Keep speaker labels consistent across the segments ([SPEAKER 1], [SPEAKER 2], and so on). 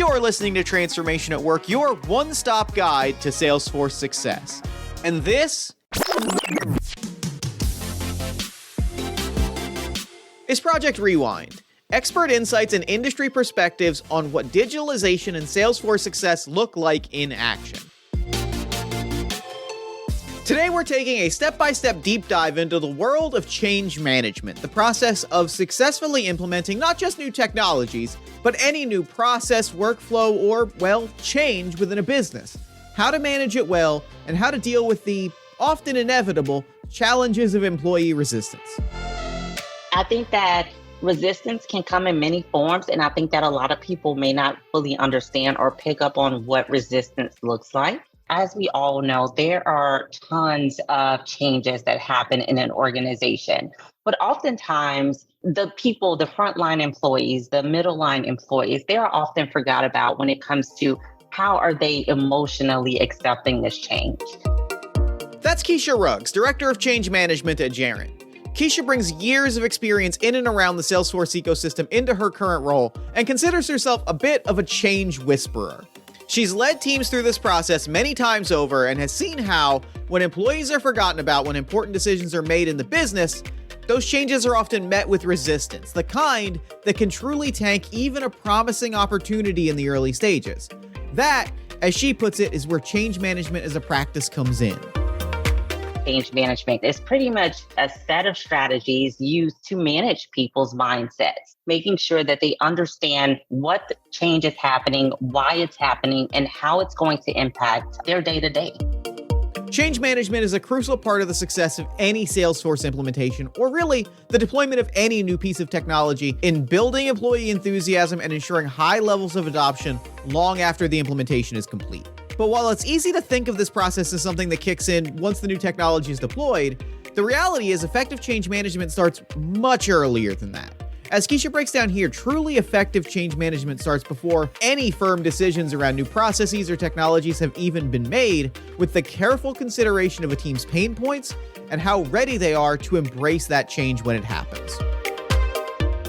[SPEAKER 1] You're listening to Transformation at Work, your one-stop guide to Salesforce success. And this is Project Rewind, expert insights and industry perspectives on what digitalization and Salesforce success look like in action. Today we're taking a step-by-step deep dive into the world of change management, the process of successfully implementing not just new technologies, but any new process, workflow, or, well, change within a business. How to manage it well, and how to deal with the often inevitable challenges of employee resistance.
[SPEAKER 2] I think that resistance can come in many forms, and I think that a lot of people may not fully understand or pick up on what resistance looks like. As we all know, there are tons of changes that happen in an organization, but oftentimes the people, the frontline employees, the middle line employees, they are often forgot about when it comes to how are they emotionally accepting this change.
[SPEAKER 1] That's Keisha Ruggs, Director of Change Management at Jarent. Keisha brings years of experience in and around the Salesforce ecosystem into her current role and considers herself a bit of a change whisperer. She's led teams through this process many times over and has seen how, when employees are forgotten about when important decisions are made in the business, those changes are often met with resistance, the kind that can truly tank even a promising opportunity in the early stages. That, as she puts it, is where change management as a practice comes in.
[SPEAKER 2] Change management is pretty much a set of strategies used to manage people's mindsets, making sure that they understand what change is happening, why it's happening, and how it's going to impact their day-to-day.
[SPEAKER 1] Change management is a crucial part of the success of any Salesforce implementation, or really the deployment of any new piece of technology, in building employee enthusiasm and ensuring high levels of adoption long after the implementation is complete. But while it's easy to think of this process as something that kicks in once the new technology is deployed, the reality is effective change management starts much earlier than that. As Keisha breaks down here, truly effective change management starts before any firm decisions around new processes or technologies have even been made, with the careful consideration of a team's pain points and how ready they are to embrace that change when it happens.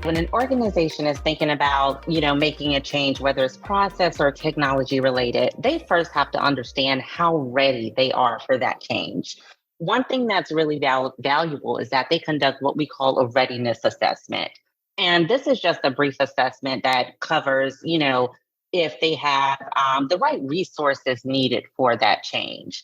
[SPEAKER 2] When an organization is thinking about, making a change, whether it's process or technology related, they first have to understand how ready they are for that change. One thing that's really valuable is that they conduct what we call a readiness assessment. And this is just a brief assessment that covers, if they have the right resources needed for that change.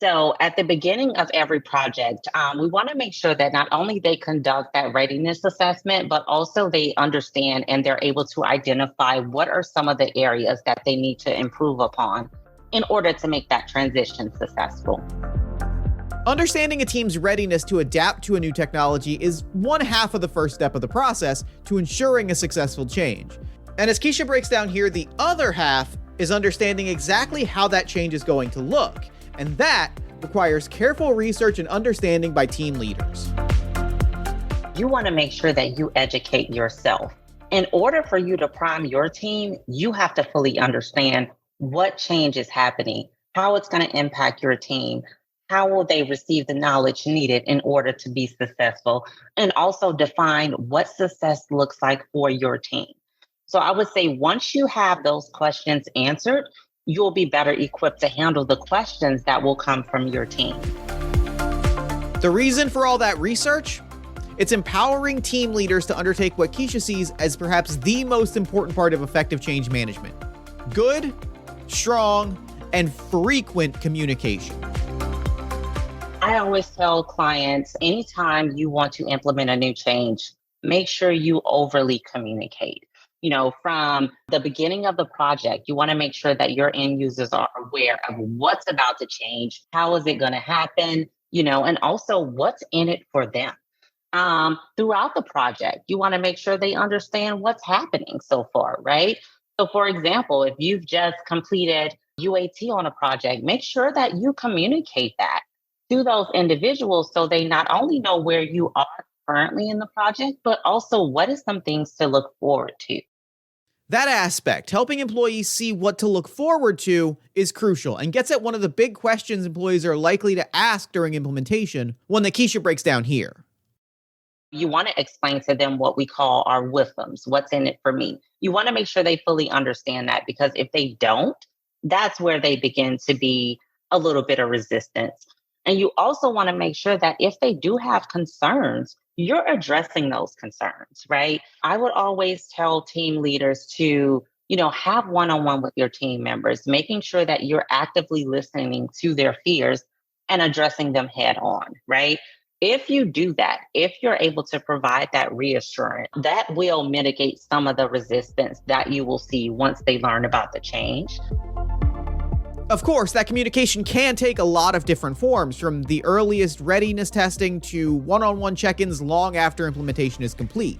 [SPEAKER 2] So at the beginning of every project, we want to make sure that not only they conduct that readiness assessment, but also they understand and they're able to identify what are some of the areas that they need to improve upon in order to make that transition successful.
[SPEAKER 1] Understanding a team's readiness to adapt to a new technology is one half of the first step of the process to ensuring a successful change. And as Keisha breaks down here, the other half is understanding exactly how that change is going to look. And that requires careful research and understanding by team leaders.
[SPEAKER 2] You want to make sure that you educate yourself. In order for you to prime your team, you have to fully understand what change is happening, how it's going to impact your team, how will they receive the knowledge needed in order to be successful, and also define what success looks like for your team. So I would say once you have those questions answered, you'll be better equipped to handle the questions that will come from your team.
[SPEAKER 1] The reason for all that research? It's empowering team leaders to undertake what Keisha sees as perhaps the most important part of effective change management: good, strong, and frequent communication.
[SPEAKER 2] I always tell clients, anytime you want to implement a new change, make sure you overly communicate. From the beginning of the project, you want to make sure that your end users are aware of what's about to change, how is it going to happen, and also what's in it for them. Throughout the project, you want to make sure they understand what's happening so far, right? So for example, if you've just completed UAT on a project, make sure that you communicate that to those individuals so they not only know where you are currently in the project, but also what is some things to look forward to.
[SPEAKER 1] That aspect, helping employees see what to look forward to, is crucial and gets at one of the big questions employees are likely to ask during implementation, one that Keisha breaks down here.
[SPEAKER 2] You want to explain to them what we call our WIFMs, what's in it for me. You want to make sure they fully understand that, because if they don't, that's where they begin to be a little bit of resistance. And you also want to make sure that if they do have concerns, you're addressing those concerns, right? I would always tell team leaders to, have one-on-one with your team members, making sure that you're actively listening to their fears and addressing them head on, right? If you do that, if you're able to provide that reassurance, that will mitigate some of the resistance that you will see once they learn about the change.
[SPEAKER 1] Of course, that communication can take a lot of different forms, from the earliest readiness testing to one-on-one check-ins long after implementation is complete.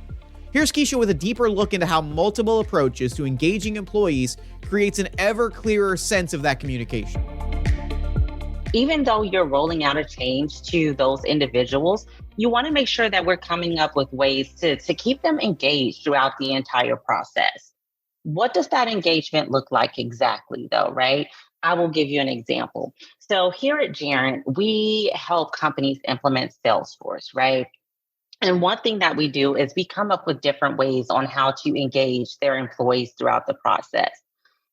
[SPEAKER 1] Here's Keisha with a deeper look into how multiple approaches to engaging employees creates an ever clearer sense of that communication.
[SPEAKER 2] Even though you're rolling out a change to those individuals, you want to make sure that we're coming up with ways to keep them engaged throughout the entire process. What does that engagement look like exactly, though, right? I will give you an example. So here at Jarent, we help companies implement Salesforce, right? And one thing that we do is we come up with different ways on how to engage their employees throughout the process.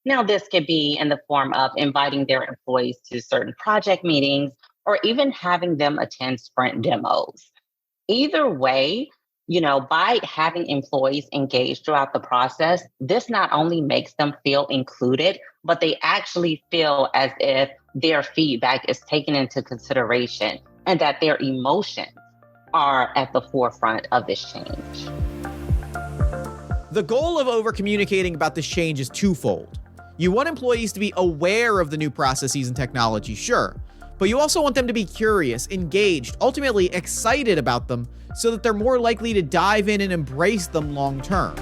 [SPEAKER 2] Now, this could be in the form of inviting their employees to certain project meetings or even having them attend sprint demos. Either way, by having employees engaged throughout the process, this not only makes them feel included, but they actually feel as if their feedback is taken into consideration and that their emotions are at the forefront of this change.
[SPEAKER 1] The goal of over-communicating about this change is twofold. You want employees to be aware of the new processes and technology, sure, but you also want them to be curious, engaged, ultimately excited about them, so that they're more likely to dive in and embrace them long term.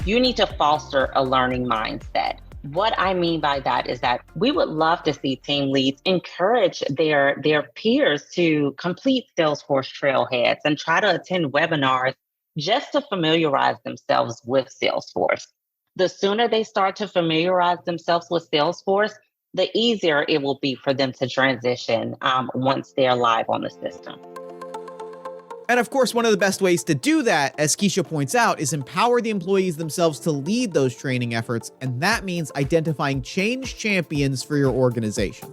[SPEAKER 2] You need to foster a learning mindset. What I mean by that is that we would love to see team leads encourage their peers to complete Salesforce trailheads and try to attend webinars just to familiarize themselves with Salesforce. The sooner they start to familiarize themselves with Salesforce, the easier it will be for them to transition once they're live on the system.
[SPEAKER 1] And of course, one of the best ways to do that, as Keisha points out, is empower the employees themselves to lead those training efforts, and that means identifying change champions for your organization.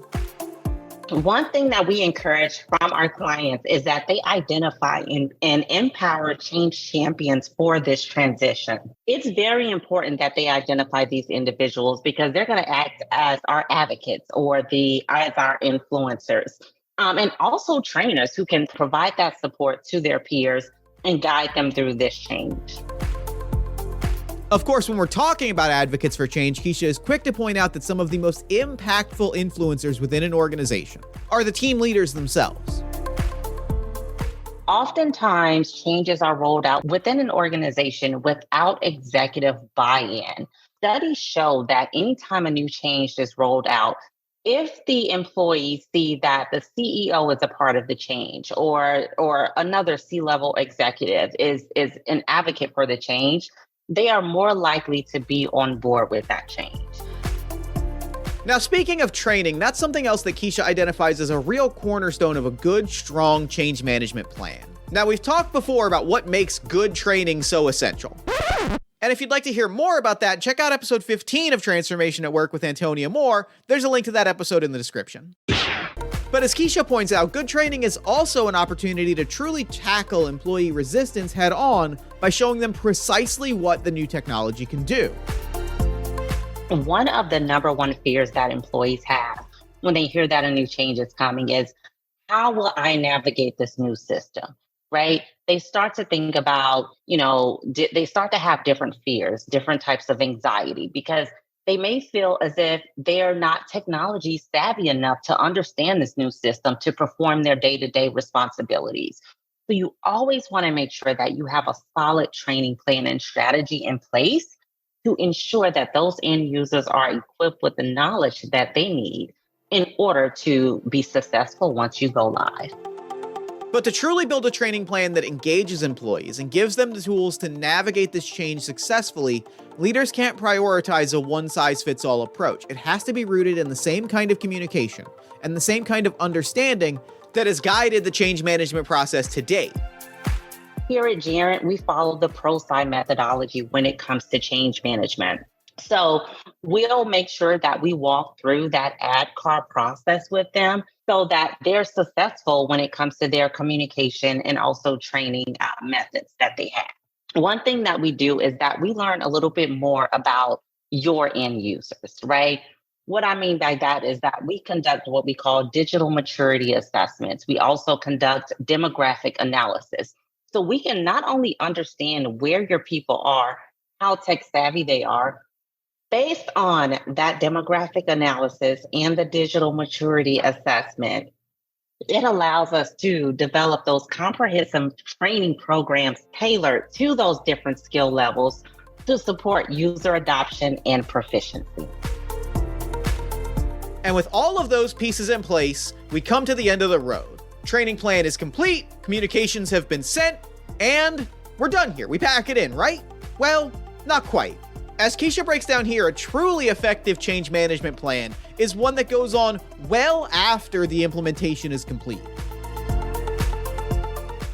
[SPEAKER 2] One thing that we encourage from our clients is that they identify and empower change champions for this transition. It's very important that they identify these individuals because they're going to act as our advocates or as our influencers. And also trainers who can provide that support to their peers and guide them through this change.
[SPEAKER 1] Of course, when we're talking about advocates for change, Keisha is quick to point out that some of the most impactful influencers within an organization are the team leaders themselves.
[SPEAKER 2] Oftentimes, changes are rolled out within an organization without executive buy-in. Studies show that anytime a new change is rolled out, if the employees see that the CEO is a part of the change or another C-level executive is an advocate for the change, they are more likely to be on board with that change.
[SPEAKER 1] Now, speaking of training, that's something else that Keisha identifies as a real cornerstone of a good, strong change management plan. Now, we've talked before about what makes good training so essential. And if you'd like to hear more about that, check out episode 15 of Transformation at Work with Antonia Moore. There's a link to that episode in the description. But as Keisha points out, good training is also an opportunity to truly tackle employee resistance head on by showing them precisely what the new technology can do.
[SPEAKER 2] One of the number one fears that employees have when they hear that a new change is coming is, how will I navigate this new system? Right? They start to think about, they start to have different fears, different types of anxiety, because they may feel as if they're not technology savvy enough to understand this new system to perform their day-to-day responsibilities. So you always want to make sure that you have a solid training plan and strategy in place to ensure that those end users are equipped with the knowledge that they need in order to be successful once you go live.
[SPEAKER 1] But to truly build a training plan that engages employees and gives them the tools to navigate this change successfully, leaders can't prioritize a one-size-fits-all approach. It has to be rooted in the same kind of communication and the same kind of understanding that has guided the change management process to date.
[SPEAKER 2] Here at Jarrett, we follow the ProSci methodology when it comes to change management. So we'll make sure that we walk through that ad car process with them so that they're successful when it comes to their communication and also training methods that they have. One thing that we do is that we learn a little bit more about your end users, right? What I mean by that is that we conduct what we call digital maturity assessments. We also conduct demographic analysis. So we can not only understand where your people are, how tech savvy they are, based on that demographic analysis and the digital maturity assessment, it allows us to develop those comprehensive training programs tailored to those different skill levels to support user adoption and proficiency.
[SPEAKER 1] And with all of those pieces in place, we come to the end of the road. Training plan is complete, communications have been sent, and we're done here. We pack it in, right? Well, not quite. As Keisha breaks down here, a truly effective change management plan is one that goes on well after the implementation is complete.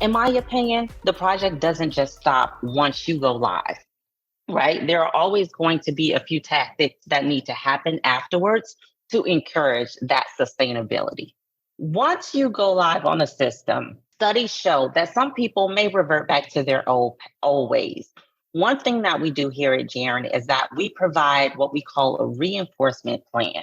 [SPEAKER 2] In my opinion, the project doesn't just stop once you go live, right? There are always going to be a few tactics that need to happen afterwards to encourage that sustainability. Once you go live on a system, studies show that some people may revert back to their old ways. One thing that we do here at Jarrett is that we provide what we call a reinforcement plan.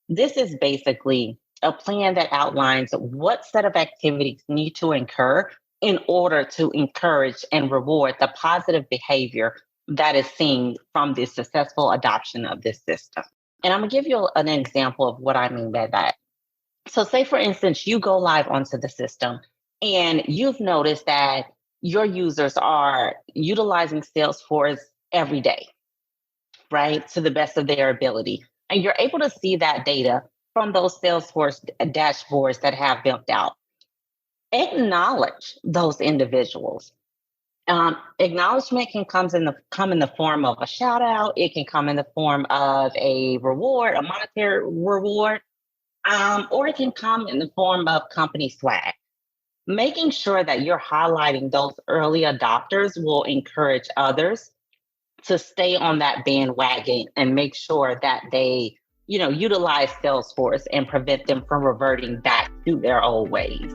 [SPEAKER 2] This is basically a plan that outlines what set of activities need to occur in order to encourage and reward the positive behavior that is seen from the successful adoption of this system. And I'm going to give you an example of what I mean by that. So say, for instance, you go live onto the system and you've noticed that your users are utilizing Salesforce every day, right, to the best of their ability. And you're able to see that data from those Salesforce dashboards that have built out. Acknowledge those individuals. Acknowledgement can come in the form of a shout out. It can come in the form of a reward, a monetary reward, or it can come in the form of company swag. Making sure that you're highlighting those early adopters will encourage others to stay on that bandwagon and make sure that they, utilize Salesforce and prevent them from reverting back to their old ways.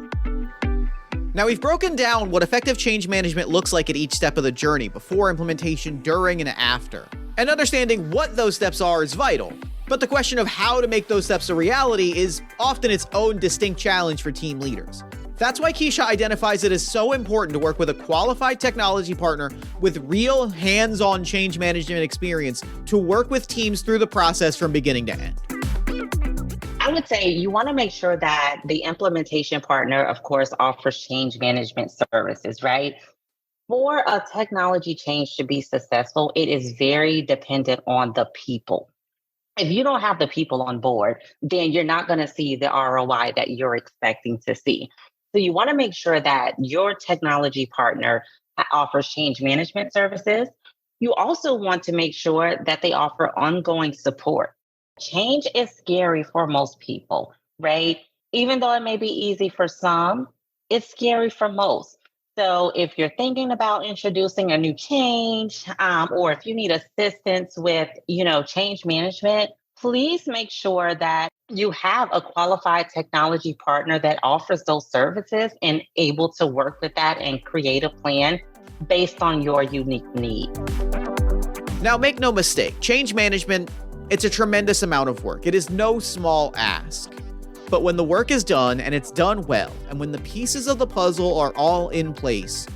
[SPEAKER 1] Now, we've broken down what effective change management looks like at each step of the journey, before implementation, during, and after. And understanding what those steps are is vital. But the question of how to make those steps a reality is often its own distinct challenge for team leaders. That's why Keisha identifies it as so important to work with a qualified technology partner with real hands-on change management experience to work with teams through the process from beginning to end.
[SPEAKER 2] I would say you want to make sure that the implementation partner, of course, offers change management services, right? For a technology change to be successful, it is very dependent on the people. If you don't have the people on board, then you're not going to see the ROI that you're expecting to see. So you want to make sure that your technology partner offers change management services. You also want to make sure that they offer ongoing support. Change is scary for most people, right? Even though it may be easy for some, it's scary for most. So if you're thinking about introducing a new change, or if you need assistance with, change management, please make sure that you have a qualified technology partner that offers those services and able to work with that and create a plan based on your unique need.
[SPEAKER 1] Now, make no mistake, change management, it's a tremendous amount of work. It is no small ask. But when the work is done and it's done well, and when the pieces of the puzzle are all in place,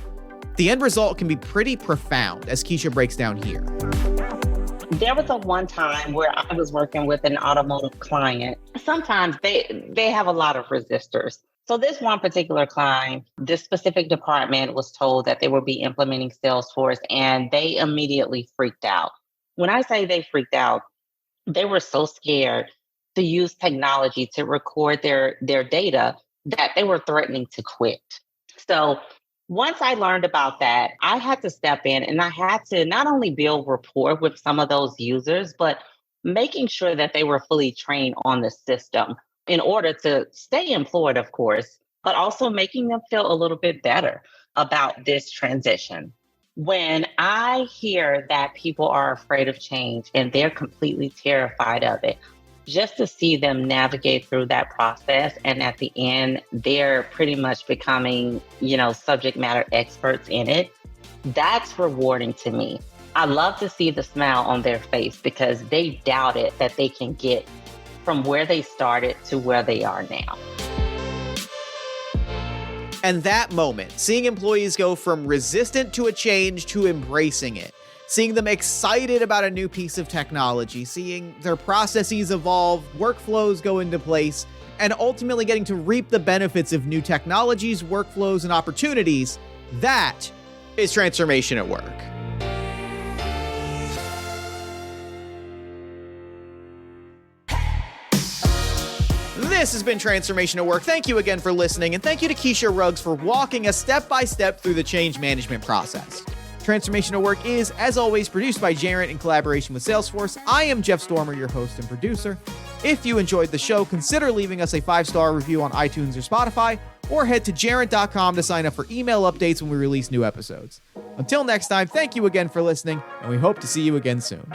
[SPEAKER 1] the end result can be pretty profound, as Keisha breaks down here.
[SPEAKER 2] There was one time where I was working with an automotive client. Sometimes they have a lot of resistors. So this one particular client, this specific department was told that they would be implementing Salesforce, and they immediately freaked out. When I say they freaked out, they were so scared to use technology to record their data that they were threatening to quit. So once I learned about that, I had to step in and I had to not only build rapport with some of those users, but making sure that they were fully trained on the system in order to stay employed, of course, but also making them feel a little bit better about this transition. When I hear that people are afraid of change and they're completely terrified of it, just to see them navigate through that process and at the end, they're pretty much becoming, subject matter experts in it, that's rewarding to me. I love to see the smile on their face because they doubted that they can get from where they started to where they are now.
[SPEAKER 1] And that moment, seeing employees go from resistant to a change to embracing it, seeing them excited about a new piece of technology, seeing their processes evolve, workflows go into place, and ultimately getting to reap the benefits of new technologies, workflows, and opportunities, that is transformation at work. This has been Transformation at Work. Thank you again for listening, and thank you to Keisha Ruggs for walking us step-by-step through the change management process. Transformation at Work is, as always, produced by Jarrett in collaboration with Salesforce. I am Jeff Stormer, your host and producer. If you enjoyed the show, consider leaving us a 5-star review on iTunes or Spotify, or head to jarrett.com to sign up for email updates when we release new episodes. Until next time, thank you again for listening, and we hope to see you again soon.